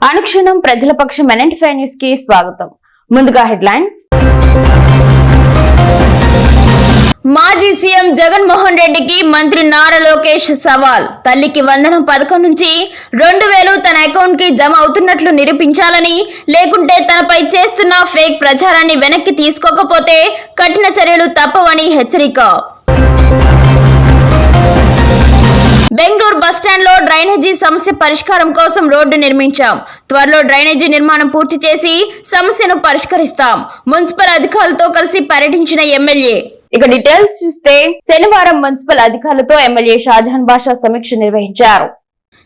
అనుక్షణం ప్రజల పక్షం NN5 news కి స్వాగతం. ముందుగా హెడ్లైన్స్. మాజీ సీఎం జగన్మోహన్ రెడ్డికి మంత్రి నారా లోకేష్ సవాల్. తల్లికి వందనం పథకం నుంచి 2000 తన అకౌంట్ కి జమ అవుతున్నట్లు నిరూపించాలని, లేకుంటే తనపై చేస్తున్న ఫేక్ ప్రచారాన్ని వెనక్కి తీసుకోకపోతే కఠిన చర్యలు తప్పవని హెచ్చరిక. బెంగళూరు బస్టాండ్ లో డ్రైనేజీ సమస్య పరిష్కారం కోసం రోడ్డు నిర్మించాం. త్వరలో డ్రైనేజీ నిర్మాణం పూర్తి చేసి సమస్యను పరిష్కరిస్తాం. మున్సిపల్ అధికారులతో కలిసి పర్యటించిన ఎమ్మెల్యే. ఇక డీటెయిల్స్ చూస్తే శనివారం మున్సిపల్ అధికారులతో ఎమ్మెల్యే షాజహాన్ బాషా సమీక్ష నిర్వహించారు.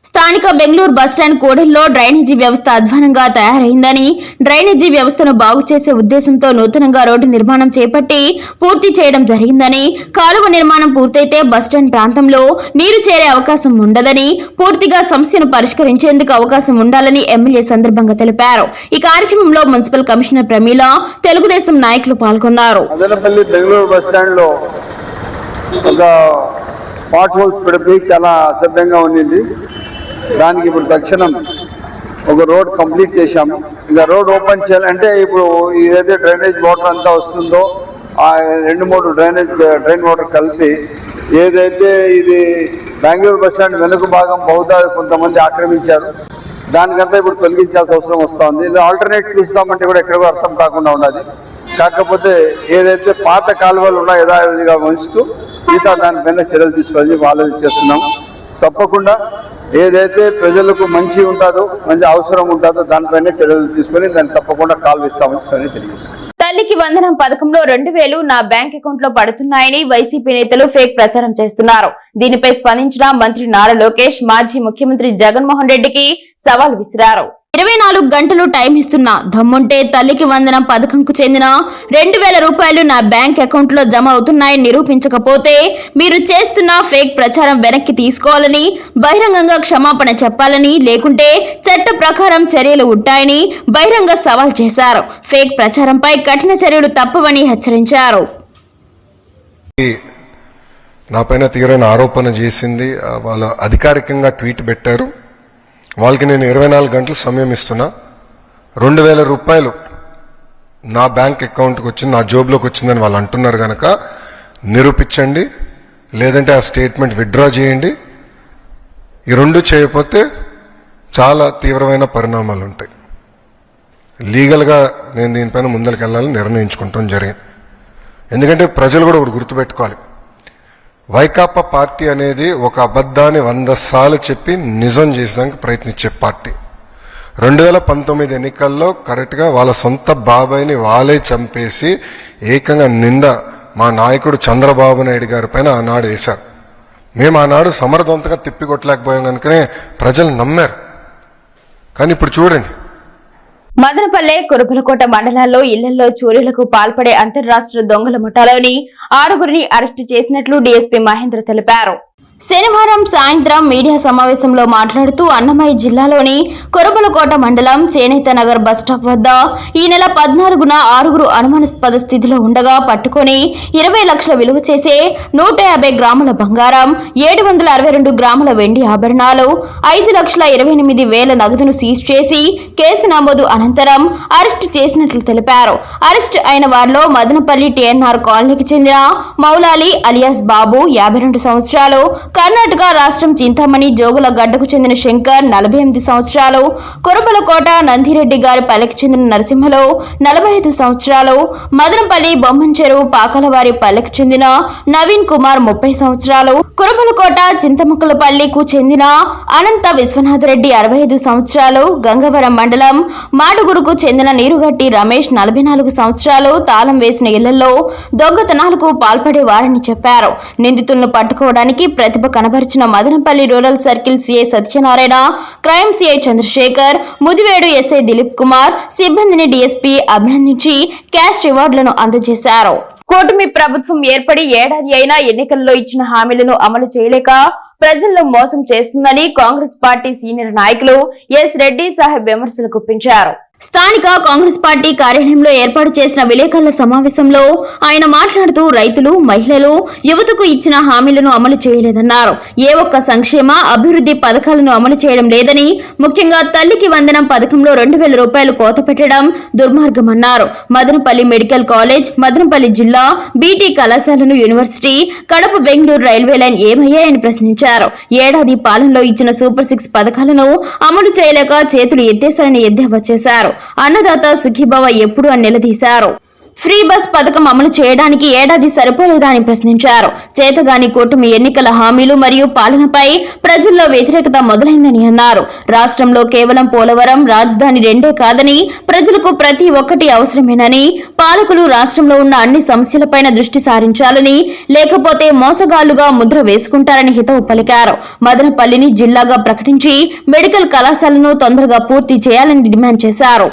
స్థానిక బెంగళూరు బస్టాండ్ కూడలిలో డ్రైనేజీ వ్యవస్థ అధ్వానంగా తయారైందని, డ్రైనేజీ వ్యవస్థను బాగు చేసే ఉద్దేశంతో నూతనంగా రోడ్డు నిర్మాణం చేపట్టి పూర్తి చేయడం జరిగిందని, కాలువ నిర్మాణం పూర్తయితే బస్టాండ్ ప్రాంతంలో నీరు చేరే అవకాశం ఉండదని, పూర్తిగా సమస్యను పరిష్కరించేందుకు అవకాశం ఉండాలని ఎమ్మెల్యే సందర్భంగా తెలిపారు. ఈ కార్యక్రమంలో మున్సిపల్ కమిషనర్ ప్రమీల, తెలుగుదేశం నాయకులు పాల్గొన్నారు. చాలా అసభ్యంగా ఉండింది. దానికి ఇప్పుడు తక్షణం ఒక రోడ్ కంప్లీట్ చేశాము. ఇంకా రోడ్ ఓపెన్ చేయాలంటే ఇప్పుడు ఏదైతే డ్రైనేజ్ వాటర్ అంతా వస్తుందో ఆ 2-3 డ్రైన్ వాటర్ కలిపి ఏదైతే ఇది బెంగళూరు బస్ స్టాండ్ వెనుక భాగం బహుదా కొంతమంది ఆక్రమించారు, దానికంతా ఇప్పుడు తొలగించాల్సిన అవసరం వస్తుంది. ఇది ఆల్టర్నేట్ చూస్తామంటే కూడా ఎక్కడ అర్థం కాకుండా ఉన్నది. కాకపోతే ఏదైతే పాత కాలువలు ఉన్నాయో యథావిధిగా ఉంచుతూ మిగతా దానిపైన చర్యలు తీసుకోవాలని ఆలోచన చేస్తున్నాం. తప్పకుండా ఏదైతే ప్రజలకు మంచి ఉంటుందో, మంచి అవసరం ఉంటుందో దానిపైన చర్యలు తీసుకొని దాన్ని తప్పకుండా కాల్విస్తామని తెలియజేస్తాం. తల్లికి వందనం పథకంలో 2000 నా బ్యాంక్ అకౌంట్ లో పడుతున్నాయని వైసీపీ నేతలు ఫేక్ ప్రచారం చేస్తున్నారు. దీనిపై స్పందించిన మంత్రి నారా లోకేష్ మాజీ ముఖ్యమంత్రి జగన్మోహన్ రెడ్డికి సవాల్ విసిరారు. 24 గంటలు టైం ఇస్తున్నా, దమ్ముంటే తల్లికి వందనం పథకంకు చెందిన 2000 రూపాయలు నా బ్యాంక్ అకౌంట్ లో జమ అవుతున్నాయని నిరూపించకపోతే మీరు చేస్తున్న ఫేక్ ప్రచారం వెనక్కి తీసుకోవాలని, బహిరంగంగా క్షమాపణ చెప్పాలని, లేకుంటే చట్ట ప్రకారం చర్యలు ఉంటాయని బహిరంగ సవాల్ చేశారు. ఫేక్ ప్రచారంపై కఠిన చర్యలు తప్పవని హెచ్చరించారు. నాపైన తీవ్రమైన ఆరోపణ చేసింది, వాళ్ళు అధికారికంగా ట్వీట్ పెట్టారు. వాళ్ళకి నేను 24 గంటలు సమయం ఇస్తున్నా. 2000 రూపాయలు నా బ్యాంక్ అకౌంట్కి వచ్చింది, నా జోబులోకి వచ్చిందని వాళ్ళు అంటున్నారు కనుక నిరూపించండి, లేదంటే ఆ స్టేట్మెంట్ విత్డ్రా చేయండి. ఈ 2 చేయకపోతే చాలా తీవ్రమైన పరిణామాలు ఉంటాయి. లీగల్గా నేను దీనిపైన ముందరికి వెళ్ళాలని నిర్ణయించుకుంటాం జరిగింది. ఎందుకంటే ప్రజలు కూడా ఒకటి గుర్తుపెట్టుకోవాలి, వైకాపా పార్టీ అనేది ఒక అబద్ధాన్ని 100 సార్లు చెప్పి నిజం చేసేదానికి ప్రయత్నించే పార్టీ. 2019 ఎన్నికల్లో కరెక్ట్గా వాళ్ళ సొంత బాబాయిని వాళ్ళే చంపేసి ఏకంగా నింద మా నాయకుడు చంద్రబాబు నాయుడు గారి పైన ఆనాడు వేశారు. మేము ఆనాడు సమర్థవంతంగా తిప్పికొట్టలేకపోయాం కనుకనే ప్రజలు నమ్మారు. కానీ ఇప్పుడు చూడండి, మదనపల్లె, కురుబలకోట మండలాల్లో ఇళ్లలో చోరీలకు పాల్పడే అంతర్రాష్ట్ర దొంగల ముఠాలోని 6గురిని అరెస్టు చేసినట్లు డీఎస్పీ మహేంద్ర తెలిపారు. శనివారం సాయంత్రం మీడియా సమావేశంలో మాట్లాడుతూ అన్నమయ్య జిల్లాలోని కురుబలకోట మండలం చేనేత నగర్ బస్టాప్ వద్ద ఈ నెల 14న 6గురు అనుమానాస్పద స్థితిలో ఉండగా పట్టుకుని 20 లక్షల విలువ చేసే 150 గ్రాముల బంగారం, 762 గ్రాముల వెండి ఆభరణాలు, 5,28,000 నగదును సీజ్ చేసి కేసు నమోదు అనంతరం అరెస్టు చేసినట్లు తెలిపారు. అరెస్టు అయిన వారిలో మదనపల్లి TNR కాలనీకి చెందిన మౌలాలి అలియాస్ బాబు 52 సంవత్సరాలు, కర్ణాటక రాష్ట్రం చింతామణి జోగుల గడ్డకు చెందిన శంకర్ 48 సంవత్సరాలు, కురుబలకోట నందిరెడ్డి గారి పల్లెకి చెందిన నరసింహలు 45 సంవత్సరాలు, మదనపల్లి బొమ్మన్చెరువు పాకలవారి పల్లెకి చెందిన నవీన్ కుమార్ 30 సంవత్సరాలు, కురుబలకోట చింతముక్కలపల్లికు చెందిన అనంత విశ్వనాథరెడ్డి 65 సంవత్సరాలు, గంగవరం మండలం మాడుగురుకు చెందిన నీరుగట్టి రమేష్ 44 సంవత్సరాలు తాళం వేసిన ఇళ్లలో దొంగతనాలకు పాల్పడేవారని చెప్పారు. నిందితులను పట్టుకోవడానికి ప్రతిభ కనబరిచిన Madanapalle rural circle CI Satyanarayana, crime CI Chandrasekhar, Mudivedu SI Dilip Kumar సిబ్బందిని డీఎస్పీ అభినందించి క్యాష్ రివార్డులను అందజేశారు. కూటమి ప్రభుత్వం ఏర్పడి ఏడాది అయినా ఎన్నికల్లో ఇచ్చిన హామీలను అమలు చేయలేక ప్రజల్లో మోసం చేస్తుందని కాంగ్రెస్ పార్టీ సీనియర్ నాయకులు ఎస్ రెడ్డి సాహెబ్ విమర్శలు గుప్పించారు. స్థానిక కాంగ్రెస్ పార్టీ కార్యాలయంలో ఏర్పాటు చేసిన విలేకరుల సమావేశంలో ఆయన మాట్లాడుతూ రైతులు, మహిళలు, యువతకు ఇచ్చిన హామీలను అమలు చేయలేదన్నారు. ఏ ఒక్క సంక్షేమ అభివృద్ధి పథకాలను అమలు చేయడం లేదని, ముఖ్యంగా తల్లికి వందనం పథకంలో 2,000 రూపాయలు కోత పెట్టడం దుర్మార్గమన్నారు. మదనపల్లి మెడికల్ కాలేజ్, మదనపల్లి జిల్లా బీటీ కళాశాలను, university, Kadapa Bengaluru railway line ఏమయ్యాయని ప్రశ్నించారు. ఏడాది పాలనలో ఇచ్చిన సూపర్ 6 పథకాలను అమలు చేయలేక చేతులు ఎత్తేశారని ఎద్దేవా చేశారు. అన్నదాత సుఖీభవ ఎప్పుడు అని నిలదీశారు. ఫ్రీ బస్ పథకం అమలు చేయడానికి ఏడాది సరిపోలేదా అని ప్రశ్నించారు. చేతగాని కూటమి ఎన్నికల హామీలు మరియు పాలనపై ప్రజల్లో వ్యతిరేకత మొదలైందని అన్నారు. రాష్ట్రంలో కేవలం పోలవరం, రాజధాని రెండే కాదని, ప్రజలకు ప్రతి ఒక్కటి అవసరమేనని, పాలకులు రాష్ట్రంలో ఉన్న అన్ని సమస్యలపైన దృష్టి సారించాలని, లేకపోతే మోసగాళ్లుగా ముద్ర వేసుకుంటారని హితవు పలికారు. మదనపల్లిని జిల్లాగా ప్రకటించి మెడికల్ కళాశాలను తొందరగా పూర్తి చేయాలని డిమాండ్ చేశారు.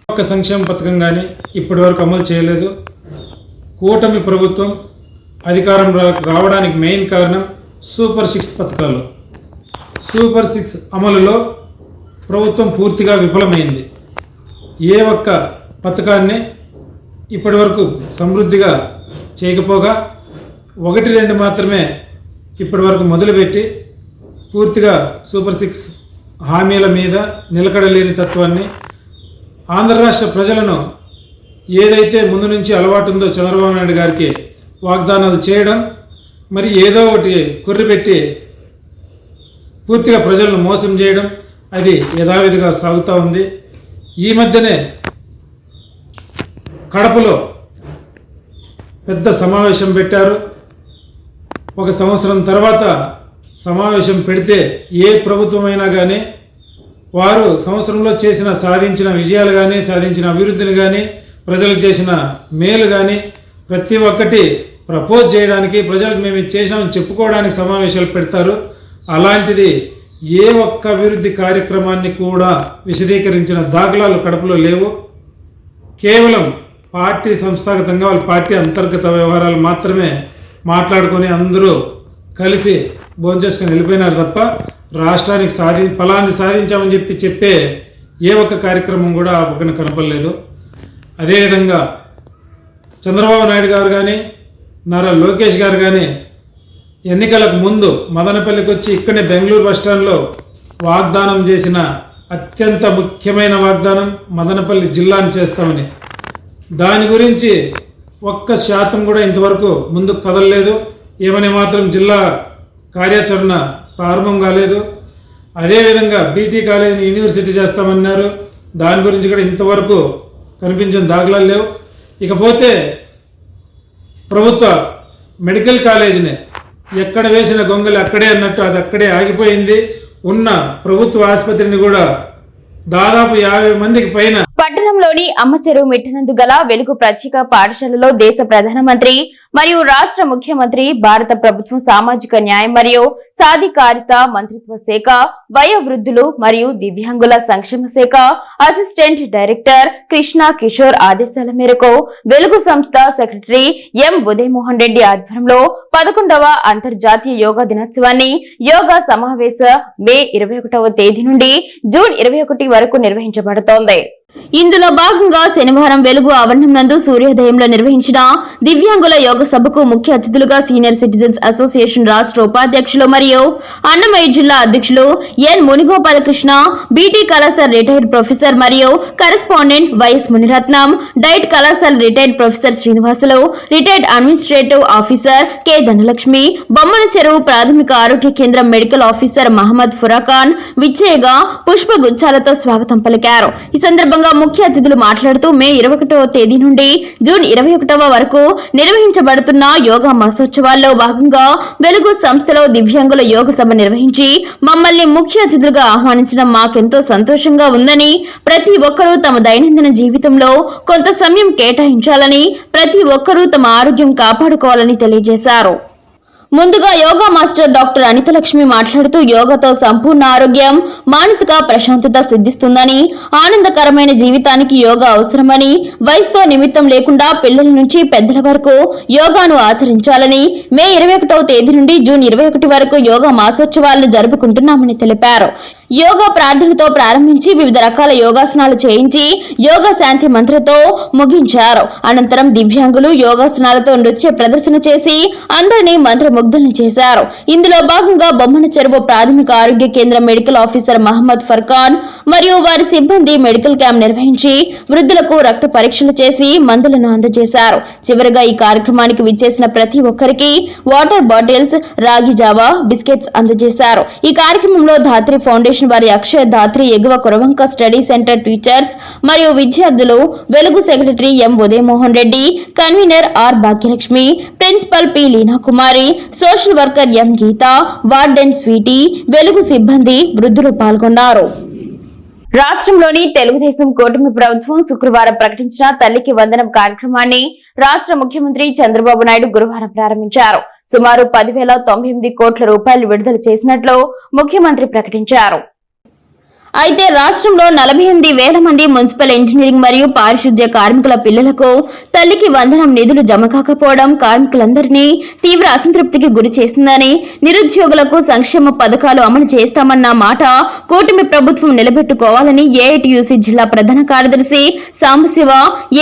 ఒక్క సంక్షేమ పథకం కానీ ఇప్పటి వరకు అమలు చేయలేదు. కూటమి ప్రభుత్వం అధికారం రావడానికి మెయిన్ కారణం సూపర్ 6 పథకాలు. సూపర్ 6 అమలులో ప్రభుత్వం పూర్తిగా విఫలమైంది. ఏ ఒక్క పథకాన్ని ఇప్పటి వరకు సమృద్ధిగా చేయకపోగా 1-2 మాత్రమే ఇప్పటి వరకు మొదలుపెట్టి పూర్తిగా సూపర్ 6 హామీల మీద నిలకడలేని తత్వాన్ని, ఆంధ్ర రాష్ట్ర ప్రజలను ఏదైతే ముందు నుంచి అలవాటు ఉందో చంద్రబాబు నాయుడు గారికి వాగ్దానాలు చేయడం, మరి ఏదో ఒకటి కుర్రిపెట్టి పూర్తిగా ప్రజలను మోసం చేయడం, అది యథావిధిగా సాగుతూ ఉంది. ఈ మధ్యనే కడపలో పెద్ద సమావేశం పెట్టారు. 1 సంవత్సరం తర్వాత సమావేశం పెడితే ఏ ప్రభుత్వమైనా కానీ వారు సంవత్సరంలో సాధించిన విజయాలు కానీ, సాధించిన అభివృద్ధిని కానీ, ప్రజలకు చేసిన మేలు కానీ ప్రతి ఒక్కటి ప్రపోజ్ చేయడానికి, ప్రజలకు మేము ఇది చేసినామని చెప్పుకోవడానికి సమావేశాలు పెడతారు. అలాంటిది ఏ ఒక్క అభివృద్ధి కార్యక్రమాన్ని కూడా విశదీకరించిన దాఖలాలు కడపలో లేవు. కేవలం పార్టీ సంస్థాగతంగా వాళ్ళ పార్టీ అంతర్గత వ్యవహారాలు మాత్రమే మాట్లాడుకొని అందరూ కలిసి భోంచేసుకొని వెళ్ళిపోయినారు తప్ప రాష్ట్రానికి ఫలాన్ని సాధించామని చెప్పే ఏ ఒక్క కార్యక్రమం కూడా ఆ పక్కన కనపడలేదు. అదేవిధంగా చంద్రబాబు నాయుడు గారు కానీ, నారా లోకేష్ గారు కానీ ఎన్నికలకు ముందు మదనపల్లికి వచ్చి ఇక్కడనే బెంగళూరు బస్టాండ్లో వాగ్దానం చేసిన అత్యంత ముఖ్యమైన వాగ్దానం మదనపల్లి జిల్లాను చేస్తామని. దాని గురించి 1% కూడా ఇంతవరకు ముందుకు కదలలేదు. ఏమని మాత్రం జిల్లా కార్యాచరణ ప్రారంభం కాలేదు. అదేవిధంగా బీటీ కాలేజీని యూనివర్సిటీ చేస్తామన్నారు. దాని గురించి కూడా ఇంతవరకు కనిపించిన దాఖలాలు లేవు. ఇకపోతే ప్రభుత్వ మెడికల్ కాలేజీని ఎక్కడ వేసిన గొంగలి అక్కడే అన్నట్టు అది అక్కడే ఆగిపోయింది. ఉన్న ప్రభుత్వ ఆసుపత్రిని కూడా దాదాపు 50 మందికి పైన. పట్టణంలోని అమ్మచెరువు మిట్టనందు గల వెలుగు ప్రత్యేక పాఠశాలలో దేశ ప్రధానమంత్రి మరియు రాష్ట్ర ముఖ్యమంత్రి, భారత ప్రభుత్వం సామాజిక న్యాయం మరియు సాధికారిత మంత్రిత్వ శాఖ, వయోవృద్ధులు మరియు దివ్యాంగుల సంక్షేమ శాఖ అసిస్టెంట్ డైరెక్టర్ కృష్ణ కిషోర్ ఆదేశాల మేరకు వెలుగు సంస్థ సెక్రటరీ ఎం ఉదయమోహన్ రెడ్డి ఆధ్వర్యంలో 11వ అంతర్జాతీయ యోగా దినోత్సవాన్ని యోగా సమావేశ మే 21వ తేదీ నుండి జూన్ 21 వరకు నిర్వహించబడుతోంది. ఇందులో భాగంగా శనివారం వెలుగు ఆవరణం నందు సూర్యోదయంలో నిర్వహించిన దివ్యాంగుల యోగ సభకు ముఖ్య అతిథులుగా సీనియర్ సిటిజన్స్ అసోసియేషన్ రాష్ట్ర ఉపాధ్యక్షులు మరియు అన్నమయ్య జిల్లా అధ్యక్షులు ఎన్ మునిగోపాలకృష్ణ, బీటీ కళాశాల రిటైర్డ్ ప్రొఫెసర్ మరియు కరెస్పాండెంట్ వైఎస్ మునిరత్నం, డైట్ కళాశాల retired professor Srinivasulu, retired administrative officer K Dhanalakshmi, Bommana చెరువు ప్రాథమిక ఆరోగ్య కేంద్రం మెడికల్ ఆఫీసర్ మహమ్మద్ ఫురాఖాన్ విచ్చేయగా పుష్పగుచ్చాలతో స్వాగతం పలికారు. ఈ సందర్భంగా ముఖ్య అతిథులు మాట్లాడుతూ మే 21వ తేదీ నుండి జూన్ 21వ వరకు నిర్వహించబడుతున్న యోగా మాసోత్సవాల్లో భాగంగా వెలుగు సంస్థలో దివ్యాంగుల యోగ సభ నిర్వహించి మమ్మల్ని ముఖ్య అతిథులుగా ఆహ్వానించడం మాకెంతో సంతోషంగా ఉందని, ప్రతి ఒక్కరూ తమ దైనందిన జీవితంలో కొంత సమయం కేటాయించాలని, ప్రతి ఒక్కరూ తమ ఆరోగ్యం కాపాడుకోవాలని తెలియజేశారు. ముందుగా యోగా మాస్టర్ డాక్టర్ అనితలక్ష్మి మాట్లాడుతూ యోగాతో సంపూర్ణ ఆరోగ్యం, మానసిక ప్రశాంతత సిద్ధిస్తుందని, ఆనందకరమైన జీవితానికి యోగా అవసరమని, వయసుతో నిమిత్తం లేకుండా పిల్లల నుంచి పెద్దల వరకు యోగాను ఆచరించాలని, మే 21వ తేదీ నుండి జూన్ 21 వరకు యోగా మాసోత్సవాలను జరుపుకుంటున్నామని తెలిపారు. యోగా ప్రార్థనతో ప్రారంభించి వివిధ రకాల యోగాసనాలు చేయించి యోగా శాంతి మంత్రతో ముగించారు. అనంతరం దివ్యాంగులు యోగాసనాలతో నృత్య ప్రదర్శన చేసి అందరినీ మంత్రముగ్ధుల్ని చేశారు. ఇందులో భాగంగా బొమ్మన చెరువు ప్రాథమిక ఆరోగ్య కేంద్ర మెడికల్ ఆఫీసర్ మహమ్మద్ ఫర్ఖాన్ మరియు వారి సిబ్బంది మెడికల్ క్యాంప్ నిర్వహించి వృద్ధులకు రక్త పరీక్షలు చేసి మందులను అందజేశారు. చివరిగా ఈ కార్యక్రమానికి విచ్చేసిన ప్రతి ఒక్కరికి వాటర్ బాటిల్స్, రాగి జావా, బిస్కెట్స్ అందజేశారు. ఈ కార్యక్రమంలో ధాత్రి ఫౌండేషన్ వారి అక్షయ ధాత్రి ఎగువ కురవంక స్టడీ సెంటర్ టీచర్స్ మరియు విద్యార్థులు, Velugu secretary M Udayamohan Reddy, convener R Bhagyalakshmi, principal P Leena Kumari, social worker M Geetha, warden Sweety, Velugu సిబ్బంది, వృద్ధులు పాల్గొన్నారు. రాష్ట్రంలోని తెలుగుదేశం కూటమి ప్రభుత్వం శుక్రవారం ప్రకటించిన తల్లికి వందనం కార్యక్రమాన్ని రాష్ట్ర ముఖ్యమంత్రి చంద్రబాబు నాయుడు గురువారం ప్రారంభించారు. సుమారు 10,098 కోట్ల రూపాయలు విడుదల చేసినట్లు ముఖ్యమంత్రి ప్రకటించారు. అయితే రాష్ట్రంలో 48,000 మంది మున్సిపల్ ఇంజనీరింగ్ మరియు పారిశుద్ధ్య కార్మికుల పిల్లలకు తల్లికి వందనం నిధులు జమ కాకపోవడం కార్మికులందరినీ తీవ్ర అసంతృప్తికి గురి చేసిందని, నిరుద్యోగులకు సంక్షేమ పథకాలు అమలు చేస్తామన్న మాట కూటమి ప్రభుత్వం నిలబెట్టుకోవాలని ఏఐటీయూసీ జిల్లా ప్రధాన కార్యదర్శి Sambasiva,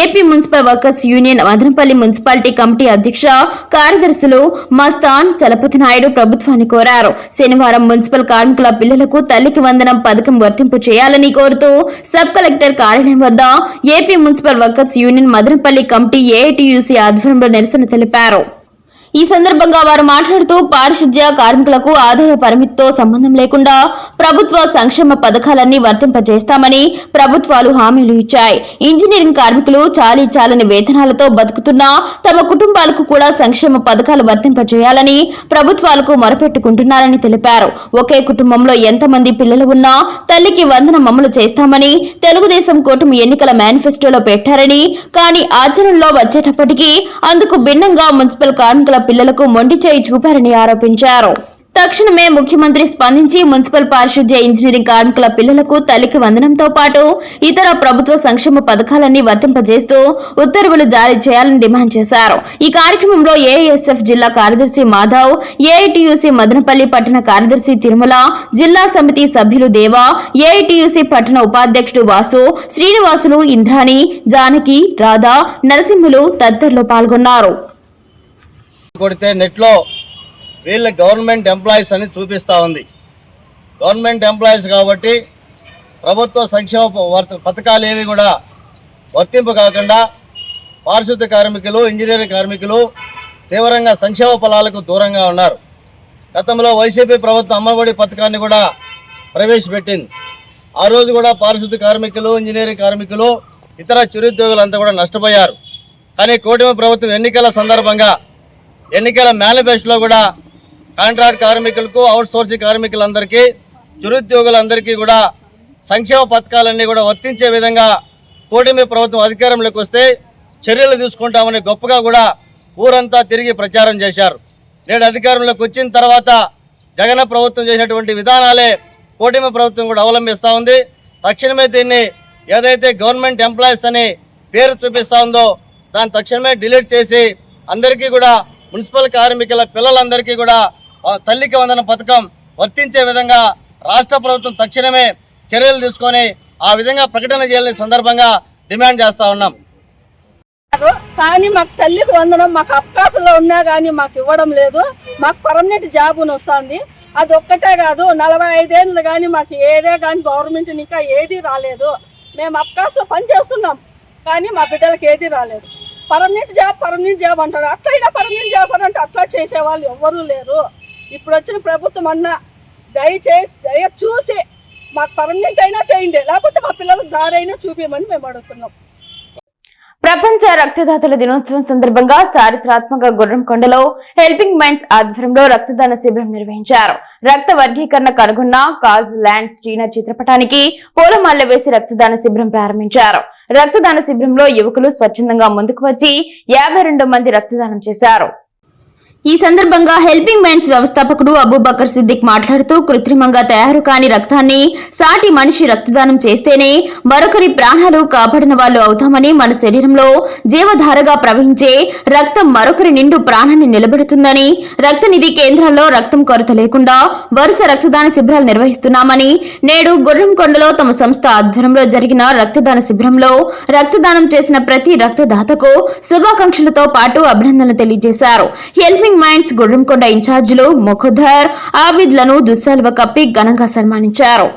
AP municipal workers union Madanapalle municipality committee అధ్యక్ష కార్యదర్శులు మస్తాన్, చలపతి నాయుడు ప్రభుత్వాన్ని కోరారు. శనివారం మున్సిపల్ కార్మికుల పిల్లలకు తల్లికి వందనం పథకం వర్తింపు చేయాలని కోరుతూ సబ్ కలెక్టర్ కార్యాలయం వద్ద AP municipal workers union Madanapalle committee AITUC ఆధ్వర్యంలో నిరసన తెలిపారు. ఈ సందర్భంగా వారు మాట్లాడుతూ పారిశుద్ధ్య కార్మికులకు ఆదాయ పరిమితితో సంబంధం లేకుండా ప్రభుత్వ సంక్షేమ పథకాలన్నీ వర్తింపజేస్తామని ప్రభుత్వాలు హామీలు ఇచ్చాయి. ఇంజనీరింగ్ కార్మికులు చాలని వేతనాలతో బతుకుతున్నా తమ కుటుంబాలకు కూడా సంక్షేమ పథకాలు వర్తింపజేయాలని ప్రభుత్వాలకు మొరపెట్టుకుంటున్నారని తెలిపారు. ఒకే కుటుంబంలో ఎంతమంది పిల్లలు ఉన్నా తల్లికి వందనం అమలు చేస్తామని తెలుగుదేశం కూటమి ఎన్నికల మేనిఫెస్టోలో పెట్టారని, కానీ ఆచరణలో వచ్చేటప్పటికీ అందుకు భిన్నంగా మున్సిపల్ కార్మికుల పిల్లలకు మొండి చేయి చూపారని ఆరోపించారు. తక్షణమే ముఖ్యమంత్రి స్పందించి మున్సిపల్ పారిశుద్ధ్య ఇంజనీరింగ్ కార్మికుల పిల్లలకు తల్లికి వందనంతో పాటు ఇతర ప్రభుత్వ సంక్షేమ పథకాలన్నీ వర్తింపజేస్తూ ఉత్తర్వులు జారీ చేయాలని డిమాండ్ చేశారు. ఈ కార్యక్రమంలో ఏఐఎస్ఎఫ్ జిల్లా కార్యదర్శి మాధవ్, ఏఐటీయూసీ మదనపల్లి పట్టణ కార్యదర్శి తిరుమల, జిల్లా సమితి సభ్యులు దేవా, ఏఐటీయూసీ పట్టణ ఉపాధ్యక్షుడు వాసు, శ్రీనివాసులు, ఇంద్రాణి, జానకి, రాధా, నరసింహులు తదితరులు పాల్గొన్నారు. కొడితే నెట్లో వీళ్ళ గవర్నమెంట్ ఎంప్లాయీస్ అని చూపిస్తూ ఉంది. గవర్నమెంట్ ఎంప్లాయీస్ కాబట్టి ప్రభుత్వ సంక్షేమ పథకాలు ఏవి కూడా వర్తింపు కాకుండా పారిశుద్ధ్య కార్మికులు, ఇంజనీరింగ్ కార్మికులు తీవ్రంగా సంక్షేమ ఫలాలకు దూరంగా ఉన్నారు. గతంలో వైసీపీ ప్రభుత్వం అమ్మఒడి పథకాన్ని కూడా ప్రవేశపెట్టింది. ఆ రోజు కూడా పారిశుద్ధ్య కార్మికులు, ఇంజనీరింగ్ కార్మికులు, ఇతర చిరుద్యోగులంతా కూడా నష్టపోయారు. కానీ కూటమి ప్రభుత్వం ఎన్నికల సందర్భంగా ఎన్నికల మేనిఫెస్టోలో కూడా కాంట్రాక్ట్ కార్మికులకు, అవుట్ సోర్సింగ్ కార్మికులందరికీ, చిరుద్యోగులందరికీ కూడా సంక్షేమ పథకాలన్నీ కూడా వర్తించే విధంగా కూటమి ప్రభుత్వం అధికారంలోకి వస్తే చర్యలు తీసుకుంటామని గొప్పగా కూడా ఊరంతా తిరిగి ప్రచారం చేశారు. నేడు అధికారంలోకి వచ్చిన తర్వాత జగన్ ప్రభుత్వం చేసినటువంటి విధానాలే కూటమి ప్రభుత్వం కూడా అవలంబిస్తూ ఉంది. తక్షణమే దీన్ని ఏదైతే గవర్నమెంట్ ఎంప్లాయీస్ అని పేరు చూపిస్తూ ఉందో దాన్ని తక్షణమే డిలీట్ చేసి అందరికీ కూడా మున్సిపల్ కార్మికుల పిల్లలందరికీ కూడా తల్లికి వందనం పథకం వర్తించే విధంగా రాష్ట్ర ప్రభుత్వం తక్షణమే చర్యలు తీసుకొని ఆ విధంగా ప్రకటన చేయాలని సందర్భంగా డిమాండ్ చేస్తూ ఉన్నాం. కానీ మాకు తల్లికి వందనం మాకు అవకాశంలో ఉన్నా కానీ మాకు ఇవ్వడం లేదు. మాకు పర్మనెంట్ జాబ్ వస్తుంది. అది ఒక్కటే కాదు, 45 ఏళ్ళు కానీ మాకు ఏదే కానీ గవర్నమెంట్ ఇంకా ఏదీ రాలేదు. మేము అవకాశంలో పని చేస్తున్నాం కానీ మా బిడ్డలకు ఏదీ రాలేదు. పర్మనెంట్ జాబ్ అంటారు. అట్లయినా పర్మనెంట్ చేస్తారంటే అట్లా చేసేవాళ్ళు ఎవ్వరూ లేరు. ఇప్పుడు వచ్చిన ప్రభుత్వం అన్నా దయ చూసి మాకు పర్మనెంట్ అయినా చేయండి, లేకపోతే మా పిల్లలకు దారైనా చూపించమని మేము అడుగుతున్నాం. ప్రపంచ రక్తదాతల దినోత్సవం సందర్భంగా చారిత్రాత్మక గుర్రంకొండలో హెల్పింగ్ మైండ్స్ ఆధ్వర్యంలో రక్తదాన శిబిరం నిర్వహించారు. రక్త వర్గీకరణ కనుగొన్న కాల్స్ ల్యాండ్ స్టీనర్ చిత్రపటానికి పూలమాల వేసి రక్తదాన శిబిరం ప్రారంభించారు. రక్తదాన శిబిరంలో యువకులు స్వచ్ఛందంగా ముందుకు వచ్చి 52 మంది రక్తదానం చేశారు. ఈ సందర్భంగా హెల్పింగ్ మైండ్స్ వ్యవస్థాపకుడు అబూబకర్ సిద్దిక్ మాట్లాడుతూ కృత్రిమంగా తయారు కాని రక్తాన్ని సాటి మనిషి రక్తదానం చేస్తేనే మరొకరి ప్రాణాలు కాపాడిన వాళ్ళు అవుతామని, మన శరీరంలో జీవధారగా ప్రవహించే రక్తం మరొకరి నిండు ప్రాణాన్ని నిలబెడుతుందని, రక్తనిధి కేంద్రాల్లో రక్తం కొరత లేకుండా వరుస రక్తదాన శిబిరాలు నిర్వహిస్తున్నామని, నేడు గుర్రంకొండలో తమ సంస్థ ఆధ్వర్యంలో జరిగిన రక్తదాన శిబిరంలో రక్తదానం చేసిన ప్రతి రక్తదాతకు శుభాకాంక్షలతో పాటు అభినందనలు తెలియజేశారు. హెల్పింగ్ మైండ్స్ గుర్రంకొండ ఇన్ఛార్జీలు మొఖదర్ ఆబిద్లను దుస్సాలువ కప్పి ఘనంగా సన్మానించారు.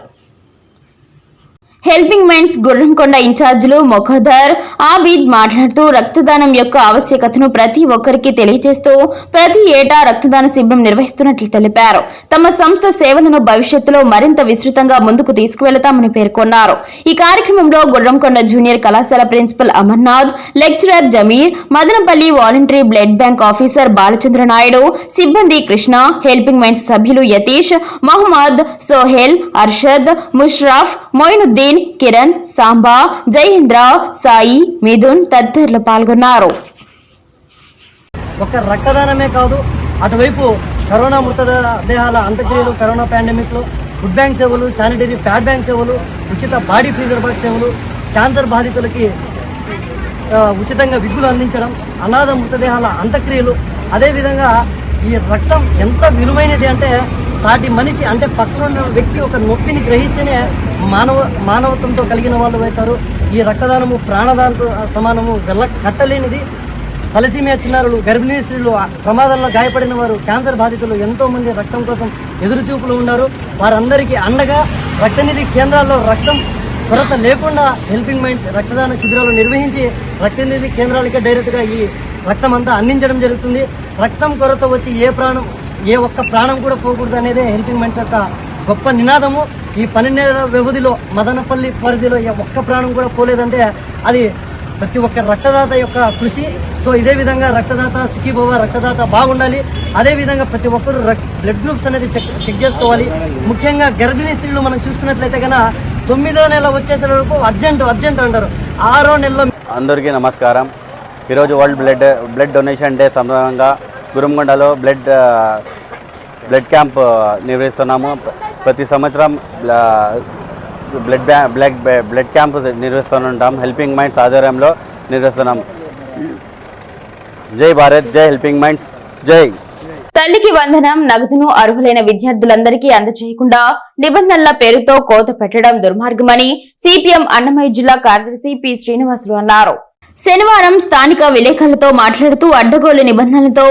హెల్పింగ్ మైండ్స్ గుర్రంకొండ ఇన్ఛార్జీలు మొఖదర్ ఆబిద్ మాట్లాడుతూ రక్తదానం యొక్క ఆవశ్యకతను ప్రతి ఒక్కరికి తెలియజేస్తూ ప్రతి ఏటా రక్తదాన శిబిరం నిర్వహిస్తున్నట్లు తెలిపారు. తమ సంస్థ సేవలను భవిష్యత్తులో మరింత విస్తృతంగా ముందుకు తీసుకువెళతామని పేర్కొన్నారు. ఈ కార్యక్రమంలో గుర్రంకొండ జూనియర్ కళాశాల principal Amarnath, lecturer Zameer, Madanapalle voluntary blood bank officer Balachandra Naidu, సిబ్బంది కృష్ణ, హెల్పింగ్ మైండ్స్ సభ్యులు యతీష్, మహమ్మద్, సోహెల్, అర్షద్, ముష్రాఫ్, మొయినుద్దీన్, కిరణ్, సాంబా, జయేంద్ర, సాయి, మిథున్ తదితరులు పాల్గొన్నారు. ఒక రక్తదానమే కాదు, అటువైపు కరోనా మృతదేహాల అంత్యక్రియలు, కరోనా పాండమిక్లో ఫుడ్ బ్యాంక్ సేవలు, శానిటరీ ప్యాడ్ బ్యాంక్ సేవలు, ఉచిత బాడీ ఫ్రీజర్ బాక్స్ సేవలు, క్యాన్సర్ బాధితులకి ఉచితంగా విగ్గులు అందించడం, అనాథ మృతదేహాల అంత్యక్రియలు. అదేవిధంగా ఈ రక్తం ఎంత విలువైనది అంటే సాటి మనిషి అంటే పక్కన ఉన్న వ్యక్తి ఒక నొప్పిని గ్రహిస్తేనే మానవత్వంతో కలిగిన వాళ్ళు అవుతారు. ఈ రక్తదానము ప్రాణదానంతో సమానము, కట్టలేనిది. తలసీమియా చిన్నారులు, గర్భిణీ స్త్రీలు, ప్రమాదంలో గాయపడిన వారు, క్యాన్సర్ బాధితులు ఎంతోమంది రక్తం కోసం ఎదురుచూపులు ఉన్నారు. వారందరికీ అండగా రక్తనిధి కేంద్రాల్లో రక్తం కొరత లేకుండా హెల్పింగ్ మైండ్స్ రక్తదాన శిబిరాలు నిర్వహించి రక్తనిధి కేంద్రాలకే డైరెక్ట్గా ఈ రక్తం అంతా అందించడం జరుగుతుంది. రక్తం కొరత వచ్చి ఏ ఒక్క ప్రాణం కూడా పోకూడదు అనేదే హెల్పింగ్ మైండ్స్ యొక్క గొప్ప నినాదము. ఈ 12 నెలల వ్యవధిలో మదనపల్లి పరిధిలో ఒక్క ప్రాణం కూడా పోలేదంటే అది ప్రతి ఒక్క రక్తదాత యొక్క కృషి. సో ఇదే విధంగా రక్తదాత సుఖీభవ, రక్తదాత బాగుండాలి. అదేవిధంగా ప్రతి ఒక్కరు బ్లడ్ గ్రూప్స్ అనేది చెక్ చేసుకోవాలి. ముఖ్యంగా గర్భిణీ స్త్రీలు మనం చూసుకున్నట్లయితే కనుక 9వ నెల వచ్చేసే వరకు అర్జెంట్ అంటారు. 6వ నెలలో. అందరికీ నమస్కారం. ఈరోజు వరల్డ్ బ్లడ్ డొనేషన్ డే సందర్భంగా గుర్రంకొండలో బ్లడ్ క్యాంప్ నిర్వహిస్తున్నాము. ప్రతి సంవత్సరం బ్లడ్ క్యాంప్ నిర్వహిస్తుంటాం. హెల్పింగ్ మైండ్స్ ఆధ్వర్యంలో నిర్వహిస్తున్నాం. జై భారత్, జై హెల్పింగ్ మైండ్స్, జై. తల్లికి వందనం నగదును అర్హులైన విద్యార్థులందరికీ అందజేయకుండా నిబంధనల పేరుతో కోత పెట్టడం దుర్మార్గమని సిపిఎం అన్నమయ్య జిల్లా కార్యదర్శి పి శ్రీనివాసులు అన్నారు. శనివారం స్థానిక విలేకరులతో మాట్లాడుతూ అడ్డగోలు నిబంధనలతో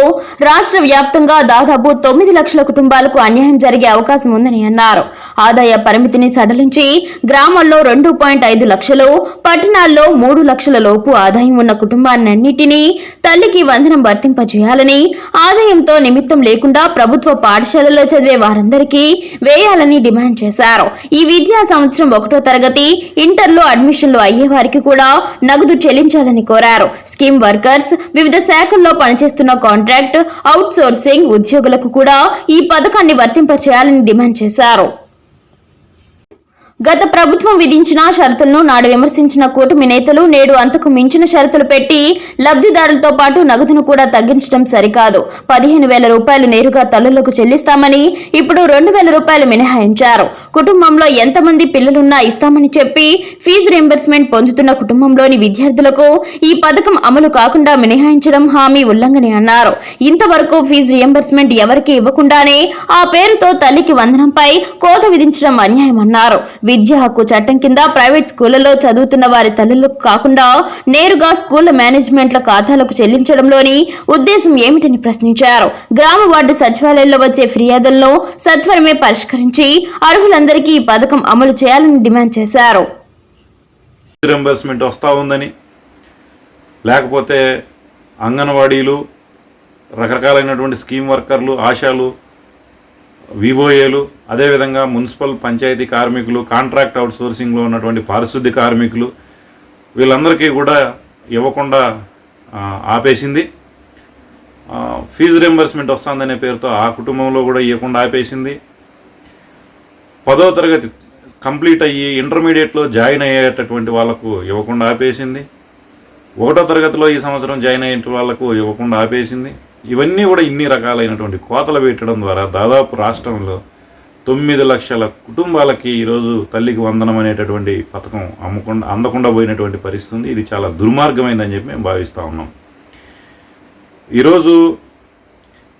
రాష్ట్ర వ్యాప్తంగా దాదాపు 9 లక్షల కుటుంబాలకు అన్యాయం జరిగే అవకాశం ఉందని అన్నారు. ఆదాయ పరిమితిని సడలించి గ్రామాల్లో 2.5 లక్షలు, పట్టణాల్లో 3 లక్షల లోపు ఆదాయం ఉన్న కుటుంబాలన్నింటినీ తల్లికి వందనం వర్తింపజేయాలని, ఆదాయంతో నిమిత్తం లేకుండా ప్రభుత్వ పాఠశాలలో చదివే వారందరికీ వేయాలని డిమాండ్ చేశారు. ఈ విద్యా సంవత్సరం 1వ తరగతి, ఇంటర్లో అడ్మిషన్లు అయ్యే వారికి కూడా నగదు చెల్లించాలని కోరారు. స్కీమ్ వర్కర్స్, వివిధ శాఖల్లో పనిచేస్తున్న కాంట్రాక్ట్, అవుట్ సోర్సింగ్ ఉద్యోగులకు కూడా ఈ పథకాన్ని వర్తింపచేయాలని డిమాండ్ చేశారు. గత ప్రభుత్వం విధించిన షరతులను నాడు విమర్శించిన కూటమి నేతలు నేడు అంతకు మించిన షరతులు పెట్టి లబ్ధిదారులతో పాటు నగదును కూడా తగ్గించడం సరికాదు. 15,000 రూపాయలు నేరుగా తల్లులకు చెల్లిస్తామని ఇప్పుడు 2,000 రూపాయలు మినహాయించారు. కుటుంబంలో ఎంతమంది పిల్లలున్నా ఇస్తామని చెప్పి ఫీజు రీంబర్స్మెంట్ పొందుతున్న కుటుంబంలోని విద్యార్థులకు ఈ పథకం అమలు కాకుండా మినహాయించడం హామీ ఉల్లంఘనే అన్నారు. ఇంతవరకు ఫీజు రీంబర్స్మెంట్ ఎవరికి ఇవ్వకుండానే ఆ పేరుతో తల్లికి వందనంపై కోత విధించడం అన్యాయమన్నారు. విద్యా హక్కు చట్టం కింద ప్రైవేట్ స్కూళ్లలో చదువుతున్న వారి తల్లులకు కాకుండా నేరుగా స్కూళ్ల మేనేజ్మెంట్ల ఖాతాలకు చెల్లించడంలోని ఉద్దేశం ఏమిటని ప్రశ్నించారు. గ్రామ వార్డు సచివాలయాల్లో వచ్చే ఫిర్యాదులను సత్వరమే పరిష్కరించి అర్హులందరికీ ఈ పథకం అమలు చేయాలని డిమాండ్ చేశారు. రీయింబర్స్మెంట్ వస్తూ ఉందని, లేకపోతే అంగన్వాడీలు, రకరకాలైనటువంటి స్కీమ్ వర్కర్లు, ఆశాలు, వివోఏలు, అదేవిధంగా మున్సిపల్ పంచాయతీ కార్మికులు, కాంట్రాక్ట్ అవుట్ సోర్సింగ్లో ఉన్నటువంటి పారిశుద్ధ్య కార్మికులు, వీళ్ళందరికీ కూడా ఇవ్వకుండా ఆపేసింది. ఫీజు రీయింబర్స్మెంట్ వస్తుందనే పేరుతో ఆ కుటుంబంలో కూడా ఇవ్వకుండా ఆపేసింది. 10వ తరగతి కంప్లీట్ అయ్యి ఇంటర్మీడియట్లో జాయిన్ అయ్యేటటువంటి వాళ్ళకు ఇవ్వకుండా ఆపేసింది. 1వ తరగతిలో ఈ సంవత్సరం జాయిన్ అయ్యే వాళ్ళకు ఇవ్వకుండా ఆపేసింది. ఇవన్నీ కూడా ఇన్ని రకాలైనటువంటి కోతలు పెట్టడం ద్వారా దాదాపు రాష్ట్రంలో 9 లక్షల కుటుంబాలకి ఈరోజు తల్లికి వందనం అనేటటువంటి పథకం అందకుండా పోయినటువంటి పరిస్థితి ఉంది. ఇది చాలా దుర్మార్గమైందని చెప్పి మేము భావిస్తూ ఉన్నాం. ఈరోజు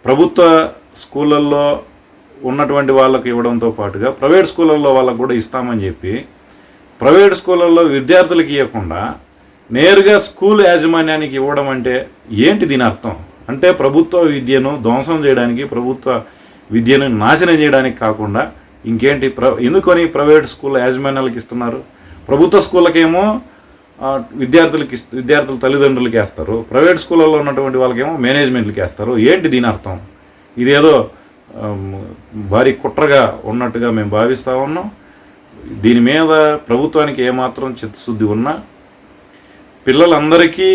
ప్రభుత్వ స్కూళ్ళల్లో ఉన్నటువంటి వాళ్ళకి ఇవ్వడంతో పాటుగా ప్రైవేట్ స్కూళ్ళల్లో వాళ్ళకు కూడా ఇస్తామని చెప్పి ప్రైవేట్ స్కూళ్ళల్లో విద్యార్థులకు ఇవ్వకుండా నేరుగా స్కూల్ యాజమాన్యానికి ఇవ్వడం అంటే ఏంటి దీని అర్థం? అంటే ప్రభుత్వ విద్యను ధ్వంసం చేయడానికి, ప్రభుత్వ విద్యను నాశనం చేయడానికి కాకుండా ఇంకేంటి? ఎందుకని ప్రైవేట్ స్కూల్ యాజమాన్యాలకు ఇస్తున్నారు? ప్రభుత్వ స్కూళ్ళకేమో విద్యార్థుల తల్లిదండ్రులకి వేస్తారు, ప్రైవేట్ స్కూళ్ళల్లో ఉన్నటువంటి వాళ్ళకేమో మేనేజ్మెంట్లకి వేస్తారు. ఏంటి దీని అర్థం? ఇదేదో భారీ కుట్రగా ఉన్నట్టుగా మేము భావిస్తూ ఉన్నాం. దీని మీద ప్రభుత్వానికి ఏమాత్రం చిత్తశుద్ధి ఉన్నా పిల్లలందరికీ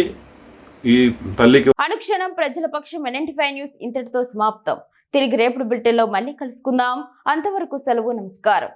ఈ తల్లికి అనుక్షణం ప్రజల పక్షం NNT5 న్యూస్ ఇంతటితో సమాప్తం. తిరిగి రేపటి బులెటిన్లో మళ్ళీ కలుసుకుందాం. అంతవరకు సెలవు. నమస్కారం.